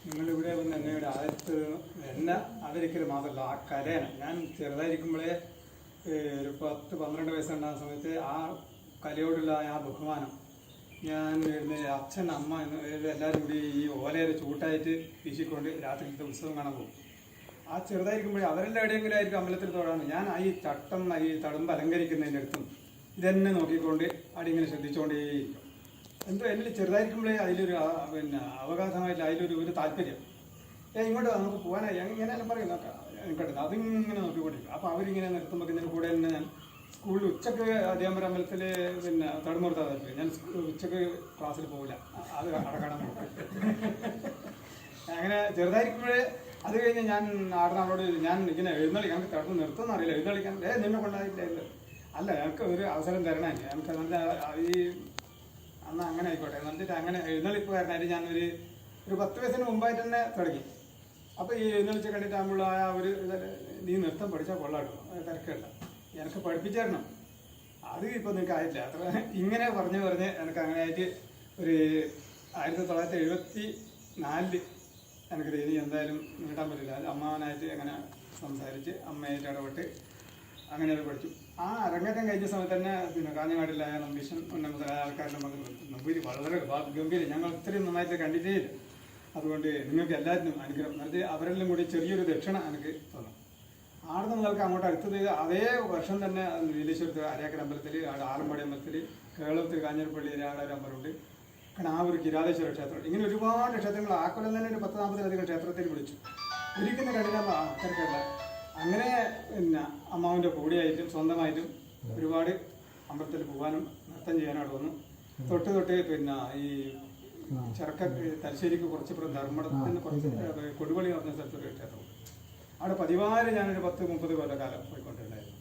നിങ്ങളിവിടെ വന്ന് എന്നയുടെ ആദ്യത്തെ എന്നെ ആദരിക്കൽ മാത്രമല്ല, ആ കലയാണ്. ഞാൻ ചെറുതായിരിക്കുമ്പോഴേ ഒരു 10-12 വയസ്സുണ്ടാകുന്ന സമയത്ത് ആ കലയോടുള്ള ആ ബഹുമാനം, ഞാൻ അച്ഛൻ അമ്മ എല്ലാവരും കൂടി ഈ ഓലയിൽ ചൂട്ടായിട്ട് വീശിക്കൊണ്ട് രാത്രിയിലത്തെ ഉത്സവം കാണാൻ പോകും. ആ ചെറുതായിരിക്കുമ്പോഴേ അവരെല്ലാം എവിടെയെങ്കിലും ആയിരിക്കും അമ്പലത്തിൽ തൊഴാണ്. ഞാൻ ഈ തട്ടം ഈ തടമ്പ് അലങ്കരിക്കുന്നതിൻ്റെ അടുത്തും ഇതെന്നെ നോക്കിക്കൊണ്ട് അവിടെ ഇങ്ങനെ ശ്രദ്ധിച്ചുകൊണ്ടേയിരിക്കും. എന്തോ എന്നിൽ ചെറുതായിരിക്കുമ്പോഴേ അതിലൊരു അവഗാധമായില്ല, അതിലൊരു താല്പര്യം. ഇങ്ങോട്ട് നമുക്ക് പോകാനായി എങ്ങനെയാലും പറയും നോക്കാം അതിങ്ങനെ നോക്കിക്കൊണ്ടിരിക്കും. അപ്പോൾ അവരിങ്ങനെ നിർത്തുമ്പോൾ ഇതിൻ്റെ കൂടെ തന്നെ ഞാൻ സ്കൂളിൽ ഉച്ചക്ക് അധ്യാപന അമ്പലത്തിൽ തടുമുറത്താ താല്പര്യം. ഞാൻ ഉച്ചക്ക് ക്ലാസ്സിൽ പോകില്ല, അത് അടക്കണം. അങ്ങനെ ചെറുതായിരിക്കുമ്പോഴേ അത് കഴിഞ്ഞ് ഞാൻ ആടുന്നവളോട് ഞാൻ ഇങ്ങനെ എഴുന്നള്ളിക്കാൻ എനിക്ക് തടുത്ത് നിർത്തുമെന്ന് അറിയില്ല. എഴുന്നള്ളിക്കാൻ നിന്നെ കൊണ്ടായില്ല, അല്ല എനിക്ക് ഒരു അവസരം തരണേ, എനിക്ക് നല്ല ഈ അന്ന് അങ്ങനെ ആയിക്കോട്ടെ എന്നിട്ട് അങ്ങനെ എഴുന്നള്ളിപ്പ് കാരണമായിട്ട് ഞാനൊരു 10 വയസ്സിന് മുമ്പായിട്ട് തന്നെ തുടങ്ങി. അപ്പോൾ ഈ എഴുന്നള്ളിച്ച് കണ്ടിട്ടാകുമ്പോൾ ആ ഒരു നീ നൃത്തം പഠിച്ചാൽ കൊള്ളാട്ടോ, തിരക്കില്ല, എനിക്ക് പഠിപ്പിച്ചു തരണം. അത് ഇപ്പോൾ നിങ്ങൾക്ക് ആയിട്ടില്ല. അത്ര ഇങ്ങനെ പറഞ്ഞ് എനിക്ക് അങ്ങനെ ആയിട്ട് ഒരു 1974 എനിക്കത് ഇനി എന്തായാലും നീട്ടാൻ പറ്റില്ല. അത് അമ്മാവനായിട്ട് അങ്ങനെ സംസാരിച്ച് അമ്മയായിട്ട് ഇടപെട്ട് അങ്ങനെ അത് പഠിച്ചു. ആ അരങ്ങേറ്റം കഴിഞ്ഞ സമയത്ത് തന്നെ കാഞ്ഞങ്ങാടിലായ നമ്പീശൻ മുതലായ ആൾക്കാരുടെ മകൻ നമ്പൂരി വളരെ ഗംഭീരം, ഞങ്ങൾ ഇത്രയും നന്നായിട്ട് കണ്ടിട്ടേ ഇല്ല. അതുകൊണ്ട് നിങ്ങൾക്ക് എല്ലാത്തിനും അനുഗ്രഹം എന്നിട്ട് അവരെല്ലാം കൂടി ചെറിയൊരു ദക്ഷിണ എനിക്ക് തന്നു. ആടുന്ന മുതൽക്ക് അങ്ങോട്ട് അടുത്തത് അതേ വർഷം തന്നെ നീലേശ്വരത്ത് അരയാക്കൽ അമ്പലത്തിൽ, ആലമ്പാടി അമ്പലത്തിൽ, കേരളത്തിൽ കാഞ്ഞിരപ്പള്ളിയിൽ ആടെ ഒരു അമ്പലമുണ്ട്. കാരണം ആ ഒരു കിരാതേശ്വര ക്ഷേത്രം, ഇങ്ങനെ ഒരുപാട് ക്ഷേത്രങ്ങൾ ആ കൊല്ലം തന്നെ ഒരു 10-40 ക്ഷേത്രത്തിൽ വിളിച്ചു. ഒരിക്കലും കണ്ടില്ല അത്തരക്കല്ല. അങ്ങനെ അമ്മാവിൻ്റെ കൂടെയായിട്ടും സ്വന്തമായിട്ടും ഒരുപാട് അമ്പലത്തിൽ പോകാനും നൃത്തം ചെയ്യാനായിട്ട് വന്നു. തൊട്ട് ഈ ചെറുക്ക തലശ്ശേരിക്ക് കുറച്ചിപ്പുറം ധർമ്മടത്തിന് കുറച്ച് കൊടുവള്ളി എന്ന് പറഞ്ഞ സ്ഥലത്തൊരു ക്ഷേത്രമുണ്ട്. അവിടെ പതിവായി ഞാനൊരു 10-30 കൊല്ലക്കാലം പോയിക്കൊണ്ടിരുന്നായിരുന്നു.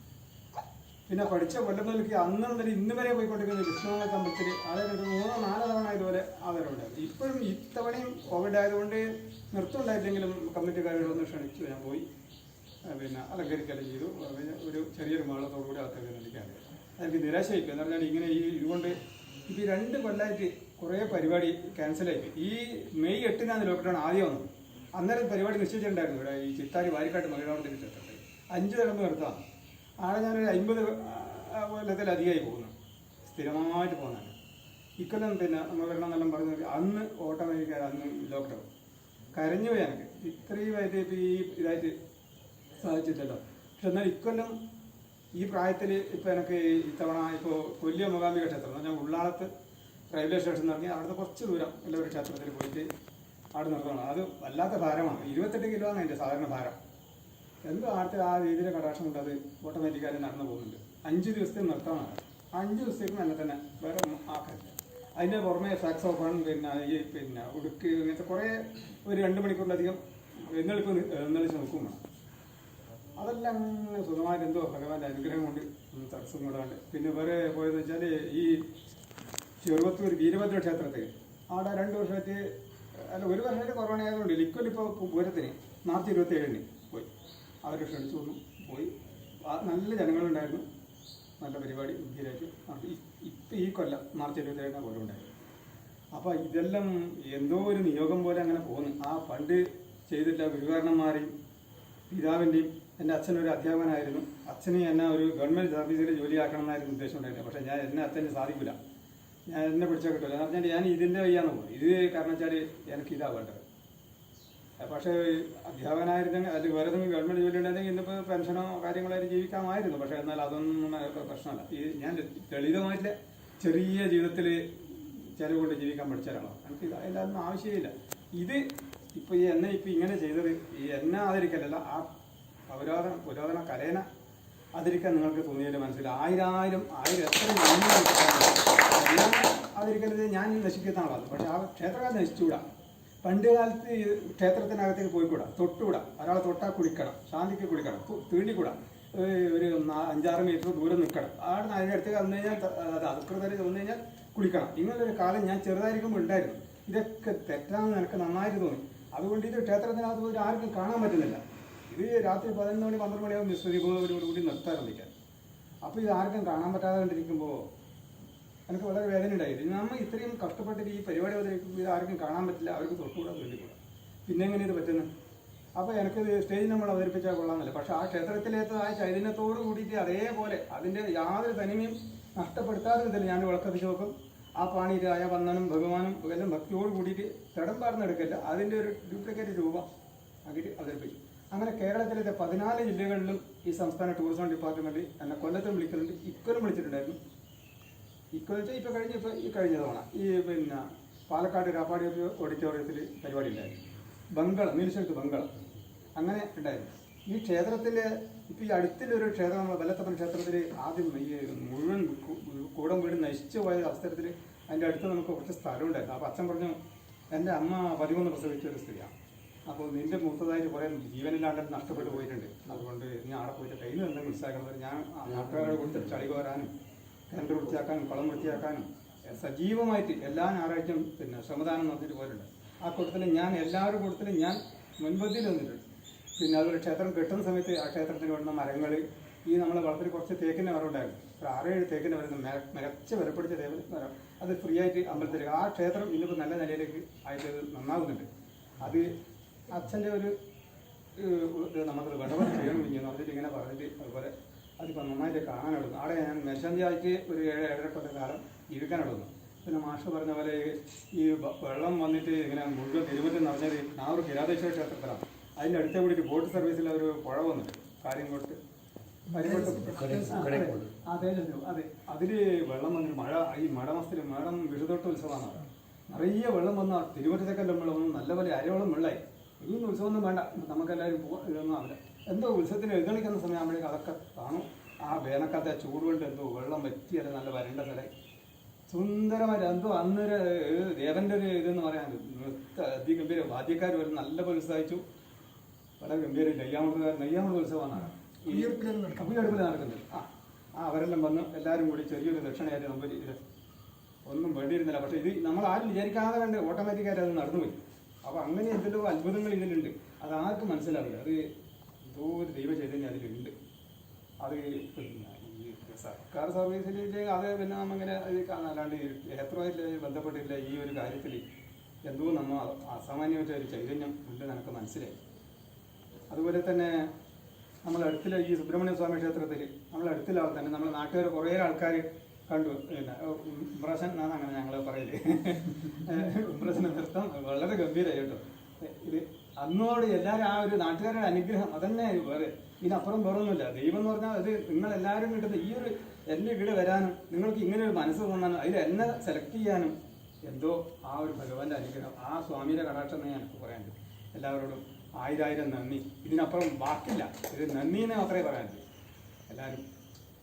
പിന്നെ പഠിച്ച കൊല്ലം മുതലേക്ക് അന്ന് മുതൽ ഇന്ന് വരെ പോയിക്കൊണ്ടിരിക്കുന്നത് വിഷ്ണുനാഥ അമ്പലത്തിൽ. അതായത് ഒരു 3-4 തവണ ഇതുപോലെ ആദരവുണ്ടായിരുന്നു. ഇപ്പോഴും ഇത്തവണയും കോവിഡ് ആയതുകൊണ്ട് നൃത്തം ഉണ്ടായില്ലെങ്കിലും കമ്മിറ്റിക്കാരോടൊന്ന് ക്ഷണിച്ചു, ഞാൻ പോയി അലങ്കരിക്കുകയും ചെയ്തു. ഒരു ചെറിയൊരു മേളത്തോടുകൂടി അകത്തേക്ക് നടിക്കാൻ എനിക്ക് നിരാശയായിപ്പോയി. എന്ന് പറഞ്ഞാൽ ഇങ്ങനെ ഇതുകൊണ്ട് ഇപ്പോൾ 2 കൊല്ലമായിട്ട് കുറേ പരിപാടി ക്യാൻസലായി. ഈ മെയ് 8 ലോക്ക്ഡൗൺ ആദ്യം വന്നു. അന്നേരം പരിപാടി നിശ്ചയിച്ചിട്ടുണ്ടായിരുന്നു. ഇവിടെ ഈ ചിത്താരി വാരിക്കാട്ട് മഹിളാവത്തിൽ ക്ഷേത്രത്തിൽ 5 തലമ്പ് നിർത്താം. ആടെ ഞാനൊരു 50 കൊല്ലത്തിലധികമായി പോകുന്നു, സ്ഥിരമായിട്ട് പോകുന്നതാണ്. ഇക്കൊല്ലം നമ്മൾ വരണമെന്നെല്ലാം പറഞ്ഞത് അന്ന് ഓട്ടോമാറ്റിക്കാർ അന്ന് ലോക്ക്ഡൗൺ കരഞ്ഞു പോയി. എനിക്ക് ഇത്രയുമായിട്ട് ഇപ്പോൾ ഈ ഇതായിട്ട് സാധിച്ചില്ലല്ലോ. പക്ഷെ എന്നാൽ ഇക്കൊല്ലം ഈ പ്രായത്തിൽ ഇപ്പോൾ എനിക്ക് ഇത്തവണ ഇപ്പോൾ കൊല്ലിയ മൂകാംബിക ക്ഷേത്രം എന്ന് പറഞ്ഞാൽ ഉള്ളാളത്ത് റെയിൽവേ സ്റ്റേഷൻ ഇറങ്ങി അവിടുത്തെ കുറച്ച് ദൂരം എല്ലാവരും ക്ഷേത്രത്തിൽ പോയിട്ട് അവിടെ നിർത്തണം. അത് വല്ലാത്ത ഭാരമാണ്. 28 കിലോ ആണ് അതിൻ്റെ സാധാരണ ഭാരം. എന്തോ ആദ്യത്തെ ആ രീതിയിലെ കടാക്ഷം കൊണ്ട് അത് ഓട്ടോമാറ്റിക്കായി നടന്നു പോകുന്നുണ്ട്. 5 ദിവസത്തെ നിർത്തമാണ്. 5 ദിവസത്തേക്കും എന്നെ തന്നെ വേറെ ആക്കാറില്ല. അതിൻ്റെ പുറമെ സാക്സോഫോൺ ഈ ഉടുക്ക് ഇങ്ങനത്തെ കുറേ ഒരു 2 മണിക്കൂറിലധികം എഴുന്നള്ളിച്ച് നിൽക്കും വേണം. അതെല്ലാം സുഖമായിട്ട് എന്തോ ഭഗവാന്റെ അനുഗ്രഹം കൊണ്ട് തടസ്സം കൂടാണ്ട്. പിന്നെ വേറെ പോയതെന്ന് വെച്ചാൽ ഈ ചെറുവത്തൂർ വീരഭദ്ര ക്ഷേത്രത്തിൽ അവിടെ 2 വർഷമായിട്ട് അല്ല 1 വർഷമായിട്ട് കൊറോണ ആയതുകൊണ്ട് ലിക്വലിപ്പോൾ പൂരത്തിന് മാർച്ച് 27 പോയി. അവർ ക്ഷണിച്ചു വന്നു, പോയി. നല്ല ജനങ്ങളുണ്ടായിരുന്നു, നല്ല പരിപാടി ഗംഭീരമായിട്ട്. ഇപ്പം ഈ കൊല്ലം മാർച്ച് 27 പോലെ ഉണ്ടായിരുന്നു. അപ്പോൾ ഇതെല്ലാം എന്തോ ഒരു നിയോഗം പോലെ അങ്ങനെ പോകുന്നു. ആ പണ്ട് ചെയ്തില്ല ഗുരുകാരണന്മാരെയും പിതാവിൻ്റെയും. എൻ്റെ അച്ഛനൊരു അധ്യാപകനായിരുന്നു. അച്ഛന് എന്നെ ഒരു ഗവൺമെൻറ് സർവീസിൽ ജോലിയാക്കണം എന്നായിരുന്നു ഉദ്ദേശം ഉണ്ടായിരുന്നത്. പക്ഷേ എന്നെ അച്ഛന് സാധിക്കില്ല, എന്നെ പിടിച്ചാൽ കിട്ടില്ല. എന്ന് പറഞ്ഞാൽ ഞാൻ ഇതിൻ്റെ വയ്യാന്ന് പോകും. ഇത് കാരണം വെച്ചാൽ എനിക്കിതാ വേണ്ടത്. പക്ഷേ അധ്യാപകനായിരുന്നെങ്കിൽ അല്ലെങ്കിൽ വേറെ ഏതെങ്കിലും ഗവൺമെൻറ് ജോലി ഉണ്ടെങ്കിൽ ഇന്നിപ്പോൾ പെൻഷനോ കാര്യങ്ങളായിട്ട് ജീവിക്കാമായിരുന്നു. പക്ഷേ എന്നാൽ അതൊന്നും പ്രശ്നമല്ല. ഈ ഞാൻ ലളിതമായിട്ടുള്ള ചെറിയ ജീവിതത്തിൽ ചിലവ് കൊണ്ട് ജീവിക്കാൻ പഠിച്ച ഒരാളാണ്. എനിക്ക് അതിലൊന്നും ആവശ്യമില്ല. ഇത് ഇപ്പോൾ ഈ എന്നെ ഇപ്പോൾ ഇങ്ങനെ ചെയ്തത് ഈ എന്നെ ആദരിക്കലല്ല, ആ പുരാതന കലേന ആദരിക്കാൻ നിങ്ങൾക്ക് തോന്നിയതിൻ്റെ മനസ്സിൽ 1000 എത്ര എല്ലാം ആദരിക്കരുത്. ഞാൻ നശിക്കുന്ന ആളാണ്. പക്ഷേ ആ ക്ഷേത്രകാലം നശിച്ചുകൂടാ. പണ്ട് കാലത്ത് ക്ഷേത്രത്തിനകത്തേക്ക് പോയിക്കൂടാ, തൊട്ടുകൂടാ. ഒരാളെ തൊട്ടാൽ കുളിക്കണം, ശാന്തിക്ക് കുളിക്കണം, തീണ്ടിക്കൂടാ. ഒരു 5-6 മീറ്റർ ദൂരം നിൽക്കണം. അവിടെ അതിനടുത്തേക്ക് വന്നു കഴിഞ്ഞാൽ അത് അധികൃതരെ വന്നു കഴിഞ്ഞാൽ കുളിക്കണം. ഇങ്ങനൊരു കാലം ഞാൻ ചെറുതായിരിക്കുമ്പോൾ ഉണ്ടായിരുന്നു. ഇതൊക്കെ തെറ്റാണെന്ന് എനിക്ക് നന്നായിട്ട് തോന്നി. അതുകൊണ്ട് ഇത് ക്ഷേത്രത്തിനകത്ത് പോയി ആർക്കും കാണാൻ പറ്റുന്നില്ല. ഇത് രാത്രി 11 മണി 12 മണിയാകും വിശ്വദീപത്തോടുകൂടി നിർത്താറുണ്ടിരിക്കാൻ. അപ്പോൾ ഇത് ആർക്കും കാണാൻ പറ്റാതെ കൊണ്ടിരിക്കുമ്പോൾ എനിക്ക് വളരെ വേദന ഉണ്ടായി. നമ്മൾ ഇത്രയും കഷ്ടപ്പെട്ടിട്ട് ഈ പരിപാടി അവതരിപ്പിക്കുമ്പോൾ ഇത് ആർക്കും കാണാൻ പറ്റില്ല, അവർക്ക് തൊട്ടുകൂടാ, വേണ്ടിക്കൂടാ. പിന്നെ എങ്ങനെ ഇത് പറ്റുന്നത്? അപ്പോൾ എനിക്കിത് സ്റ്റേജിൽ നമ്മൾ അവതരിപ്പിച്ചാൽ കൊള്ളാമെന്നില്ല. പക്ഷേ ആ ക്ഷേത്രത്തിലേത്ത ആ ചൈതന്യത്തോട് കൂടിയിട്ട് അതേപോലെ അതിൻ്റെ യാതൊരു തനിമയും നഷ്ടപ്പെടുത്താത്ത വിധത്തിൽ ഞാൻ വിളക്കത്തിച്ച് വെക്കും. ആ പാണിയിലായ വന്ദനം ഭഗവാനും എല്ലാം ഭക്തിയോട് കൂടിയിട്ട് തിടം പാർന്നെടുക്കില്ല, അതിൻ്റെ ഒരു ഡ്യൂപ്ലിക്കേറ്റ് രൂപം ആക്കിയിട്ട് അവതരിപ്പിച്ചു. അങ്ങനെ കേരളത്തിലെ 14 ജില്ലകളിലും ഈ സംസ്ഥാന ടൂറിസം ഡിപ്പാർട്ട്മെൻറ്റ് എന്നെ കൊല്ലത്തും വിളിക്കുന്നുണ്ട്, ഇക്കൊല്ലം വിളിച്ചിട്ടുണ്ടായിരുന്നു. ഇക്കൊല്ലം ഇപ്പോൾ ഈ കഴിഞ്ഞ തവണ ഈ പിന്നെ പാലക്കാട് രാപ്പാടി ഓഡിറ്റോറിയത്തിൽ പരിപാടി ഉണ്ടായിരുന്നു. ബംഗളം നീലശ്ശേരി ബംഗളം അങ്ങനെ ഉണ്ടായിരുന്നു. ഈ ക്ഷേത്രത്തിൽ ഇപ്പോൾ ഈ അടുത്തുള്ളൊരു ക്ഷേത്രം, നമ്മൾ വല്ലത്തപ്പൻ ക്ഷേത്രത്തിൽ ആദ്യം ഈ മുഴുവൻ കൂടം വീട് നശിച്ചു പോയ അവസരത്തിൽ അതിൻ്റെ അടുത്ത് നമുക്ക് കുറച്ച് സ്ഥലം ഉണ്ടായിരുന്നു. അപ്പോൾ അച്ഛൻ പറഞ്ഞു, എൻ്റെ അമ്മ 11 പ്രസവിച്ച ഒരു സ്ത്രീയാണ്, അപ്പോൾ നിൻ്റെ മൂത്തതായിട്ട് കുറേ ജീവനില്ലാണ്ട് നഷ്ടപ്പെട്ടു പോയിട്ടുണ്ട്, അതുകൊണ്ട് ഞാൻ അവിടെ പോയിട്ട് കയ്യിൽ നിന്ന് മനസ്സിലാക്കുന്നത് ഞാൻ നാട്ടുകാരോട് കൊടുത്ത് ചളി കോരാനും കിണർ വൃത്തിയാക്കാനും കുളം വൃത്തിയാക്കാനും സജീവമായിട്ട് എല്ലാ ഞായറാഴ്ചയും പിന്നെ ശ്രമദാനം നടത്തിയിട്ട് പോയിട്ടുണ്ട്. ആ കൂട്ടത്തിൽ ഞാൻ എല്ലാവരും കൂട്ടത്തിലും ഞാൻ മുൻപന്തിയിൽ വന്നിട്ടുണ്ട്. പിന്നെ അതുപോലെ ക്ഷേത്രം കെട്ടുന്ന സമയത്ത് ആ ക്ഷേത്രത്തിന് വേണ്ടുന്ന മരങ്ങൾ, ഈ നമ്മളെ വളർത്തിൽ കുറച്ച് തേക്കിൻ്റെ മരം ഉണ്ടായിരുന്നു, ഒരു 6-7 തേക്കിൻ്റെ മരം, മികച്ച വിലപ്പിടിച്ച മരം, അത് ഫ്രീ ആയിട്ട് അമ്പലത്തിൽ ആ ക്ഷേത്രം ഇന്നിപ്പോൾ നല്ല നിലയിലേക്ക് ആയിട്ട് നന്നാകുന്നുണ്ട്. അത് അച്ഛൻ്റെ ഒരു നമുക്കത് വിടവ് ചെയ്യണം എന്ന് പറഞ്ഞിട്ട് ഇങ്ങനെ പറഞ്ഞിട്ട് അതുപോലെ അതിപ്പോൾ നന്നായിട്ട് കാണാനുള്ളൂ. അവിടെ ഞാൻ മേശാന്തിയായിട്ട് ഒരു 7-7.5 കാലം ഇരിക്കാനുള്ളൂ. പിന്നെ മാഷ് പറഞ്ഞ പോലെ ഈ വെള്ളം വന്നിട്ട് ഇങ്ങനെ മുഴുവൻ തിരുവല്ല നിറഞ്ഞത് നാവൂർ കിരാതേശ്വര ക്ഷേത്രത്തിലാണ്. അതിൻ്റെ അടുത്ത കൂടിയിട്ട് ബോട്ട് സർവീസിൽ ഒരു പുഴ വന്നിട്ട് കാര്യംകോട്ട് അതെ, അതിൽ വെള്ളം വന്നിട്ട് മഴ, ഈ മടമാസത്തിൽ മേടം വിഷുതൊട്ട് ഉത്സവമാണ്. നിറയെ വെള്ളം വന്ന തിരുവറ്റത്തേക്കല്ല വെള്ളം നല്ല പോലെ അരവെള്ളം വെള്ളമായി. ഇതൊന്നും ഉത്സവമൊന്നും വേണ്ട, നമുക്കെല്ലാവരും ഇതൊന്നും ആവില്ല. എന്തോ ഉത്സവത്തിന് എഴുന്നള്ളിക്കുന്ന സമയം ആകുമ്പോഴേക്കും അതൊക്കെ കാണും. ആ വേനൽക്കാലത്തെ ചൂടുകൊണ്ട് എന്തോ വെള്ളം വറ്റിയല്ല നല്ല വരണ്ട സ്ഥലം സുന്ദരമായിട്ട് എന്തോ അന്നൊരു ദേവൻ്റെ ഒരു ഇതെന്ന് പറയാൻ അതിഗംഭീര വാദ്യക്കാർ വരും നല്ല പോലെ ഉത്സാഹിച്ചു. വളരെ ഗംഭീര നെയ്യാമൃത ഉത്സവമാണ് കുയ്യെടുപ്പിൽ നടക്കുന്നത്. അവരെല്ലാം വന്ന് എല്ലാവരും കൂടി ചെറിയൊരു ദക്ഷിണയായിട്ട് നമ്മൾ ഒന്നും വേണ്ടിയിരുന്നില്ല. പക്ഷേ ഇത് നമ്മൾ ആരും വിചാരിക്കാതെ കണ്ട് ഓട്ടോമാറ്റിക്കായിട്ട് അത് നടന്നുപോയി. അപ്പോൾ അങ്ങനെ എന്തെല്ലോ അത്ഭുതങ്ങൾ ഇതിലുണ്ട്, അത് ആർക്കും മനസ്സിലാവില്ല. അത് എന്തോ ഒരു ദൈവ ചൈതന്യം അതിലുണ്ട്. അത് പിന്നെ ഈ സർക്കാർ സർവീസിലേക്ക് അത് പിന്നെ നമ്മങ്ങനെ അത് കാണാല്ലാണ്ട് ക്ഷേത്രമായിട്ട് ബന്ധപ്പെട്ടില്ല. ഈ ഒരു കാര്യത്തിൽ എന്തോ നമ്മൾ അസാമാന്യമായിട്ട് ഒരു ചൈതന്യം ഉണ്ട് എനിക്ക് മനസ്സിലായി. അതുപോലെ തന്നെ നമ്മളടുത്തിലെ ഈ സുബ്രഹ്മണ്യ സ്വാമി ക്ഷേത്രത്തിൽ നമ്മളടുത്തിലെ ആൾ തന്നെ നമ്മുടെ നാട്ടുകാർ കുറേ ആൾക്കാർ കണ്ടു. പിന്നെ ഇംപ്രഷൻ എന്നാണ് അങ്ങനെ ഞങ്ങൾ പറയല്. ഇംപ്രഷൻ നൃത്തം വളരെ ഗംഭീരമായി കേട്ടോ. ഇത് അന്നോട് എല്ലാവരും ആ ഒരു നാട്ടുകാരുടെ അനുഗ്രഹം അതന്നെ വേറെ, ഇതിനപ്പുറം വേറൊന്നുമില്ല. ദൈവം എന്ന് പറഞ്ഞാൽ അത് നിങ്ങളെല്ലാവരും കിട്ടുന്ന ഈ ഒരു എൻ്റെ ഇവിടെ വരാനും നിങ്ങൾക്ക് ഇങ്ങനെ ഒരു മനസ്സ് തോന്നാനും അതിൽ എന്നെ സെലക്ട് ചെയ്യാനും എന്തോ ആ ഒരു ഭഗവാന്റെ അനുഗ്രഹം, ആ സ്വാമിയുടെ കടാക്ഷം എന്ന് എനിക്ക് പറയാനുണ്ട്. എല്ലാവരോടും 1000 നന്ദി. ഇതിനപ്പുറം ബാക്കില്ല. ഇത് നന്ദിനെ മാത്രമേ പറയാനുള്ളൂ. എല്ലാവരും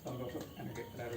സന്തോഷം എനിക്ക് എല്ലാവരും.